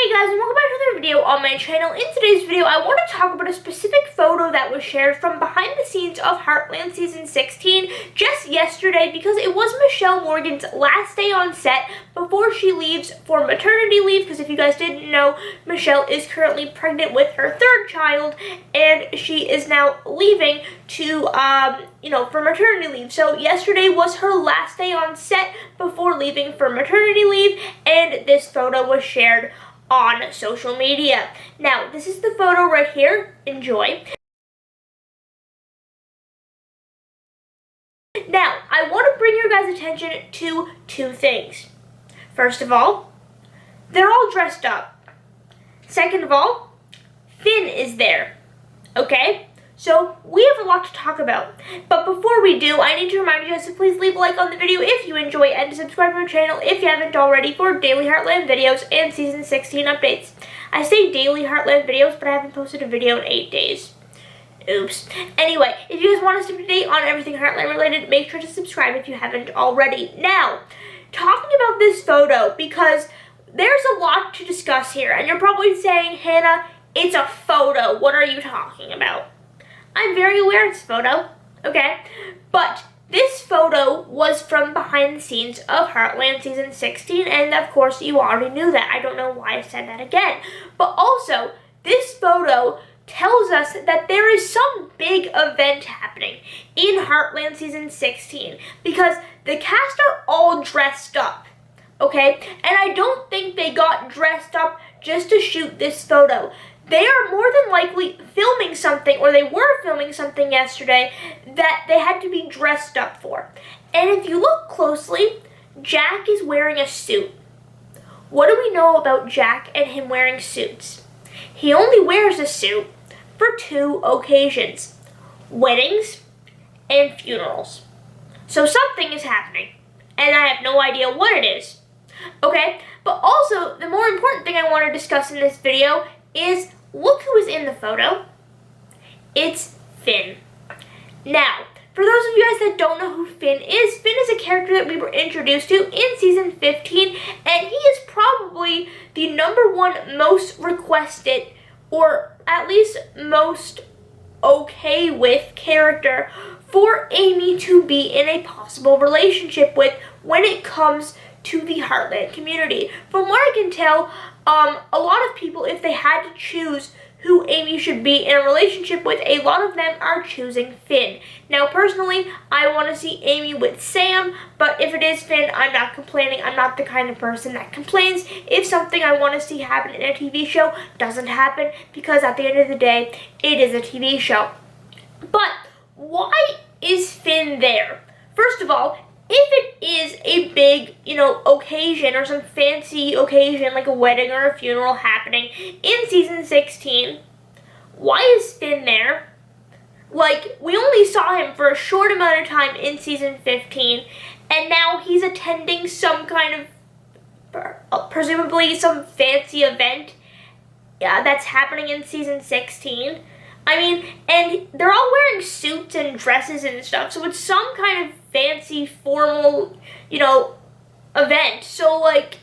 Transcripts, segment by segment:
Hey guys, and welcome back to another video on my channel. In today's video, I want to talk about a specific photo that was shared from behind the scenes of Heartland Season 16 just yesterday because it was Michelle Morgan's last day on set before she leaves for maternity leave, because if you guys didn't know, Michelle is currently pregnant with her third child and she is now leaving to for maternity leave. So yesterday was her last day on set before leaving for maternity leave, and this photo was shared on social media. Now, this is the photo right here. Enjoy. Now, I want to bring your guys' attention to two things. First of all, they're all dressed up. Second of all, Finn is there. Okay? So, we have a lot to talk about. But before we do, I need to remind you guys to please leave a like on the video if you enjoy it, and to subscribe to my channel if you haven't already for daily Heartland videos and Season 16 updates. I say daily Heartland videos, but I haven't posted a video in 8 days. Oops. Anyway, if you guys want us to be up to date on everything Heartland related, make sure to subscribe if you haven't already. Now, talking about this photo, because there's a lot to discuss here, and you're probably saying, Hannah, it's a photo. What are you talking about? I'm very aware of this photo, okay? But this photo was from behind the scenes of Heartland Season 16, and of course you already knew that. I don't know why I said that again. But also, this photo tells us that there is some big event happening in Heartland Season 16, because the cast are all dressed up, okay? And I don't think they got dressed up just to shoot this photo. They are more than likely filming something, or they were filming something yesterday that they had to be dressed up for. And if you look closely, Jack is wearing a suit. What do we know about Jack and him wearing suits? He only wears a suit for 2 occasions: weddings and funerals. So something is happening, and I have no idea what it is. Okay, but also the more important thing I want to discuss in this video is, look who is in the photo. It's Finn. Now, for those of you guys that don't know who Finn is a character that we were introduced to in Season 15, and he is probably the #1 most requested, or at least most okay with character for Amy to be in a possible relationship with when it comes to the Heartland community. From what I can tell, a lot of people, if they had to choose who Amy should be in a relationship with, a lot of them are choosing Finn. Now, personally, I want to see Amy with Sam, but if it is Finn, I'm not complaining. I'm not the kind of person that complains if something I want to see happen in a TV show doesn't happen, because at the end of the day, it is a TV show. But why is Finn there? First of all, if it is a big, occasion, or some fancy occasion like a wedding or a funeral happening in Season 16, why is Finn there? Like, we only saw him for a short amount of time in Season 15, and now he's attending some kind of, presumably some fancy event that's happening in Season 16. I mean, and they're all wearing suits and dresses and stuff, so it's some kind of fancy, formal, event. So, like,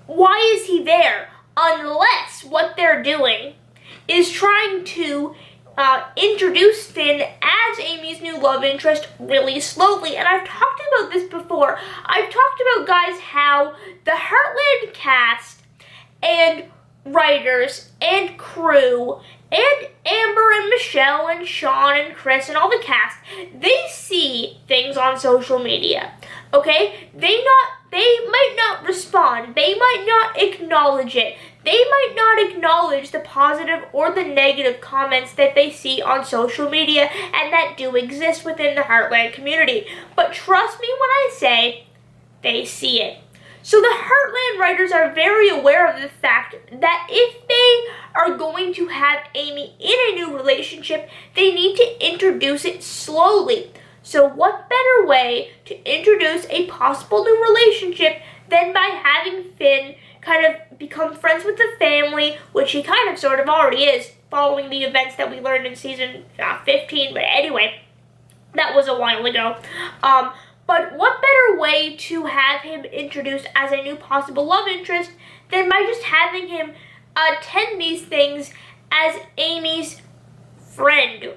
why is he there? Unless what they're doing is trying to introduce Finn as Amy's new love interest really slowly. And I've talked about this before. I've talked about, guys, how the Heartland cast and writers and crew and Amber and Michelle and Sean and Chris and all the cast, they see things on social media, okay? They might not respond. They might not acknowledge it. They might not acknowledge the positive or the negative comments that they see on social media and that do exist within the Heartland community. But trust me when I say they see it. So the Heartland writers are very aware of the fact that if they are going to have Amy in a new relationship, they need to introduce it slowly. So what better way to introduce a possible new relationship than by having Finn kind of become friends with the family, which he kind of sort of already is, following the events that we learned in Season 15. But anyway, that was a while ago. But what better way to have him introduced as a new possible love interest than by just having him attend these things as Amy's friend.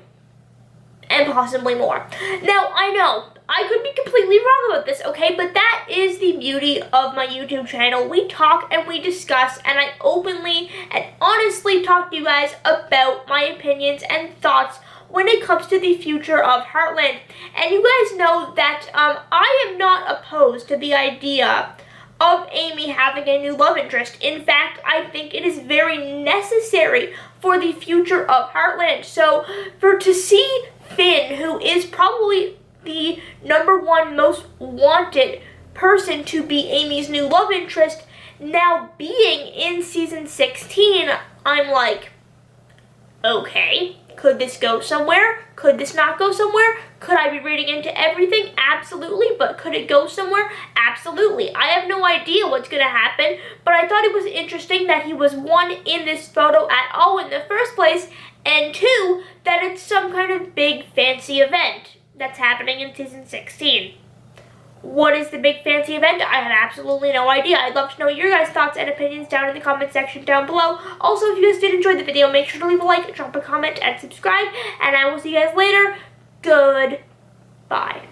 And possibly more. Now, I know, I could be completely wrong about this, okay? But that is the beauty of my YouTube channel. We talk and we discuss, and I openly and honestly talk to you guys about my opinions and thoughts when it comes to the future of Heartland. And you guys know that I am not opposed to the idea of Amy having a new love interest. In fact, I think it is very necessary for the future of Heartland. So, to see Finn, who is probably the #1 most wanted person to be Amy's new love interest, now being in season 16, I'm like, okay, could this go somewhere? Could this not go somewhere? Could I be reading into everything? Absolutely. But could it go somewhere? Absolutely. I have no idea what's going to happen, but I thought it was interesting that he was, 1, in this photo at all in the first place, and 2, that it's some kind of big fancy event that's happening in season 16. What is the big fancy event? I have absolutely no idea. I'd love to know your guys' thoughts and opinions down in the comment section down below. Also, if you guys did enjoy the video, make sure to leave a like, drop a comment, and subscribe. And I will see you guys later. Goodbye.